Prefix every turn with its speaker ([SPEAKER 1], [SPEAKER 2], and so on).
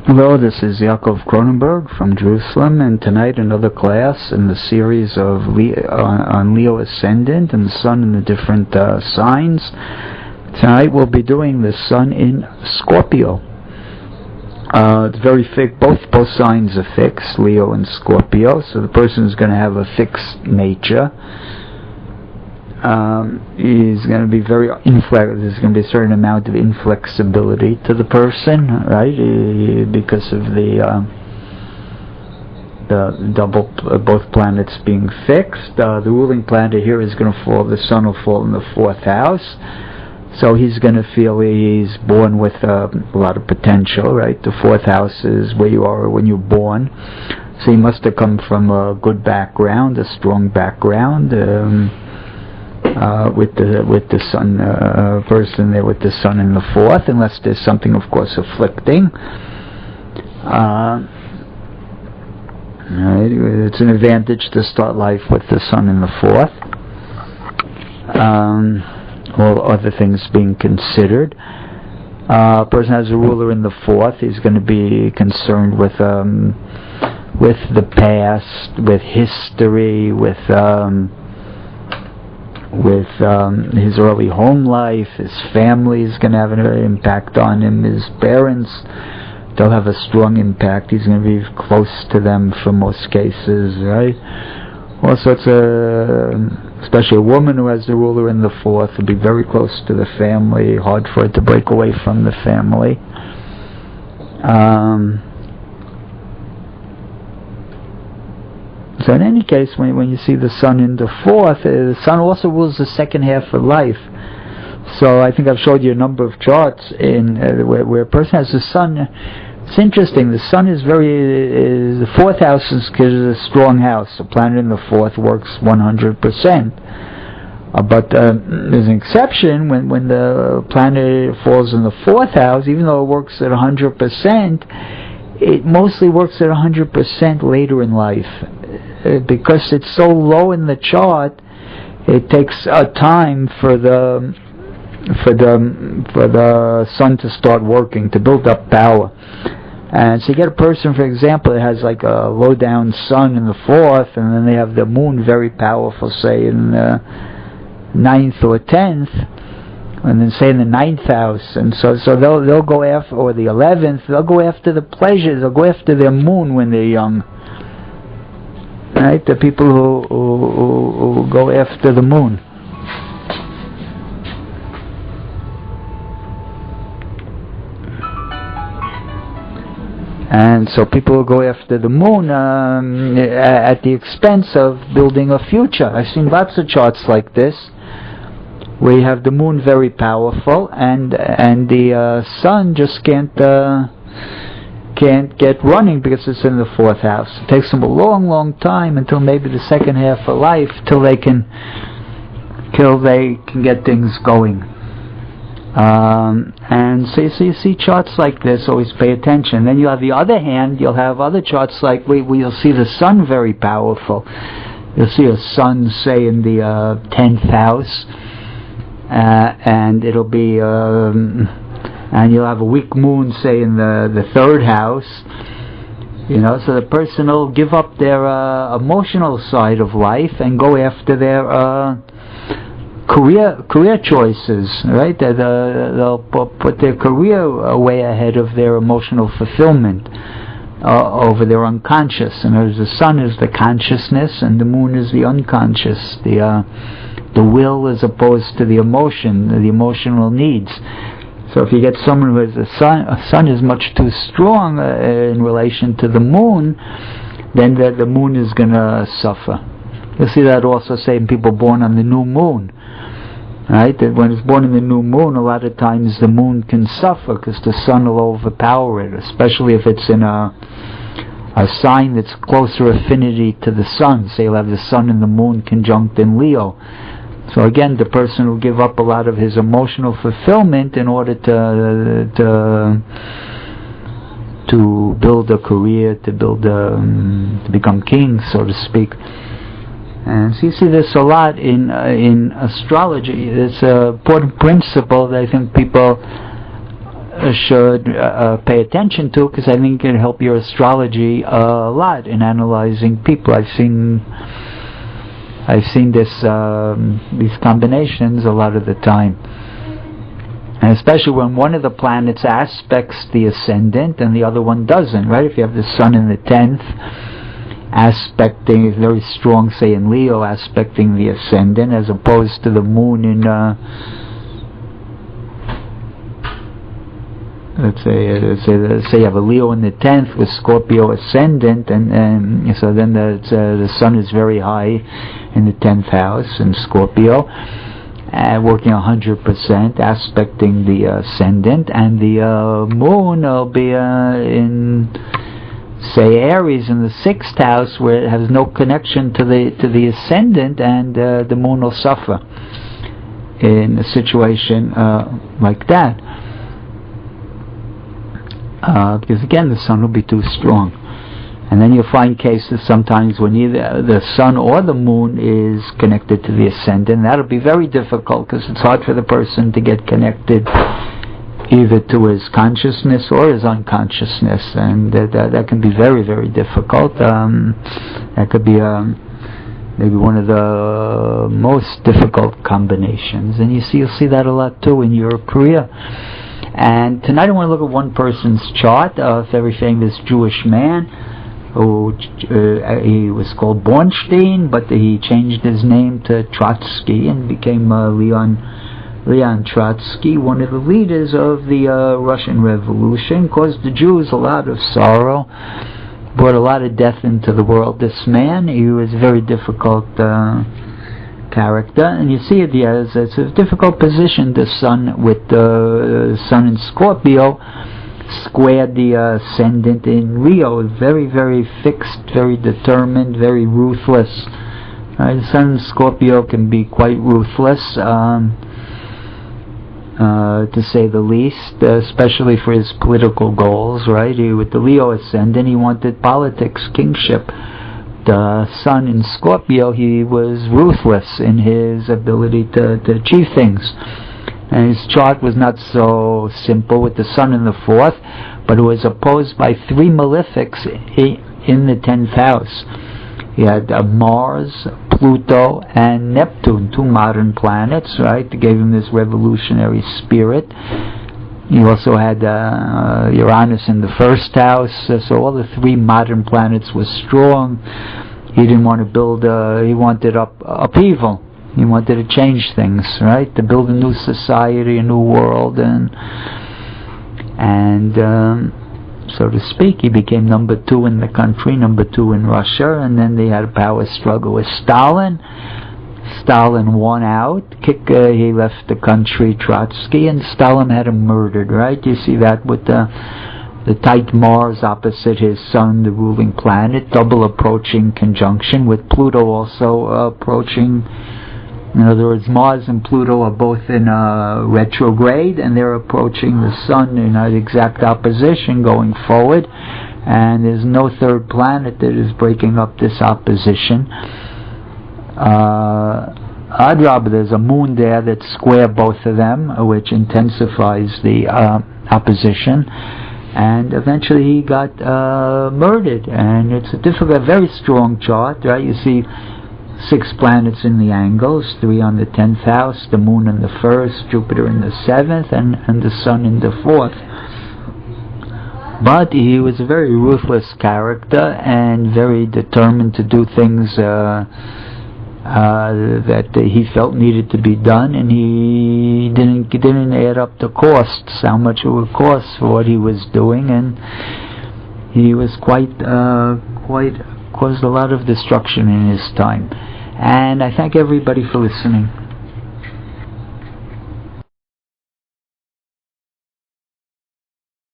[SPEAKER 1] Hello, this is Yaakov Kronenberg from Jerusalem, and tonight another class in the series of on Leo ascendant and the sun in the different signs. Tonight we'll be doing the sun in Scorpio. It's very fixed. Both signs are fixed, Leo and Scorpio, so the person is going to have a fixed nature. He's going to be very inflexible. There's going to be a certain amount of inflexibility to the person, right? Because of the double, both planets being fixed. The ruling planet here is going to fall. The sun will fall in the 4th house, so he's going to feel he's born with a lot of potential, right? The 4th house is where you are when you're born, so he must have come from a good background, a strong background. With the sun, person there with the sun in the 4th, unless there's something, of course, afflicting. It's an advantage to start life with the sun in the 4th. All other things being considered. A person has a ruler in the 4th. He's going to be concerned with the past, with history, with his early home life. His family is going to have an impact on him. His parents, they'll have a strong impact. He's going to be close to them for most cases, right? Also, especially a woman who has the ruler in the 4th will be very close to the family, hard for her to break away from the family. So in any case, when you see the sun in the 4th, the sun also rules the second half of life. So I think I've showed you a number of charts in where a person has the sun. It's interesting. The sun is the 4th house is a strong house. The planet in the 4th works 100%. But there's an exception when the planet falls in the 4th house. Even though it works at 100%, it mostly works at 100% later in life. Because it's so low in the chart, it takes time for the sun to start working, to build up power. And so you get a person, for example, that has like a low down sun in the 4th, and then they have the moon very powerful, say in the 9th or 10th, and then say in the 9th house, and so they'll go after, or the 11th, they'll go after the pleasures, they'll go after their moon when they're young. Right, the people who go after the moon. And so people who go after the moon at the expense of building a future. I've seen lots of charts like this, where you have the moon very powerful, and the sun just can't get running because it's in the 4th house. It takes them a long time until maybe the second half of life till they can get things going. And so you see charts like this. Always pay attention. Then you have the other hand. You'll have other charts like where you'll see the sun very powerful. You'll see a sun, say, in the 10th house, and it'll be. And you'll have a weak moon, say, in the 3rd house. So the person will give up their emotional side of life and go after their career choices, right? They'll put their career way ahead of their emotional fulfillment over their unconscious. And the sun is the consciousness, and the moon is the unconscious, the will as opposed to the emotion, the emotional needs. So if you get someone who has a sun is much too strong in relation to the moon, then the moon is going to suffer. You'll see that also, say, in people born on the new moon. Right? That when it's born in the new moon, a lot of times the moon can suffer because the sun will overpower it, especially if it's in a sign that's closer affinity to the sun. Say you'll have the sun and the moon conjunct in Leo. So again, the person will give up a lot of his emotional fulfillment in order to build a career, to become king, so to speak. And so you see this a lot in astrology. It's an important principle that I think people should pay attention to, because I think it can help your astrology a lot in analyzing people. I've seen this these combinations a lot of the time, and especially when one of the planets aspects the ascendant and the other one doesn't, right? If you have the sun in the 10th aspecting, very strong, say in Leo, aspecting the ascendant, as opposed to the moon in let's say you have a Leo in the 10th with Scorpio ascendant, and so then the sun is very high in the 10th house in Scorpio, working 100%, aspecting the ascendant, and the moon will be in, say, Aries in the 6th house, where it has no connection to the ascendant, and the moon will suffer in a situation like that. Because again, the sun will be too strong. And then you'll find cases sometimes when either the sun or the moon is connected to the ascendant. That'll be very difficult, because it's hard for the person to get connected either to his consciousness or his unconsciousness, and that can be very, very difficult. That could be maybe one of the most difficult combinations, and you'll see that a lot too in your career. And tonight I want to look at one person's chart, a very famous Jewish man who he was called Bornstein, but he changed his name to Trotsky and became Leon Trotsky, one of the leaders of the Russian Revolution. Caused the Jews a lot of sorrow, brought a lot of death into the world. This man, he was a very difficult character, and you see it, it's a difficult position, the sun, with the sun in Scorpio squared the ascendant in Leo. Very, very fixed, very determined, very ruthless. The sun in Scorpio can be quite ruthless, to say the least, especially for his political goals, right? With the Leo ascendant, he wanted politics, kingship. The sun in Scorpio, he was ruthless in his ability to achieve things. And his chart was not so simple, with the sun in the 4th, but it was opposed by 3 malefics in the 10th house. He had Mars, Pluto, and Neptune, 2 modern planets, right? That gave him this revolutionary spirit. He also had Uranus in the 1st house, so all the 3 modern planets were strong. He didn't want to build, he wanted upheaval. He wanted to change things, right? To build a new society, a new world, and so to speak, he became number 2 in the country, number 2 in Russia, and then they had a power struggle with Stalin. Stalin won out. He left the country, Trotsky, and Stalin had him murdered, right? You see that with the tight Mars opposite his sun, the ruling planet, double approaching conjunction, with Pluto also approaching. In other words, Mars and Pluto are both in retrograde, and they're approaching the sun in an exact opposition going forward, and there's no third planet that is breaking up this opposition. Adrab, there's a moon there that square both of them, which intensifies the opposition, and eventually he got murdered. And it's a difficult, very strong chart, right? You see 6 planets in the angles, 3 on the 10th house, the moon in the 1st, Jupiter in the 7th, and the sun in the 4th. But he was a very ruthless character and very determined to do things that he felt needed to be done, and he didn't add up the costs, how much it would cost for what he was doing, and he was caused a lot of destruction in his time. And I thank everybody for listening.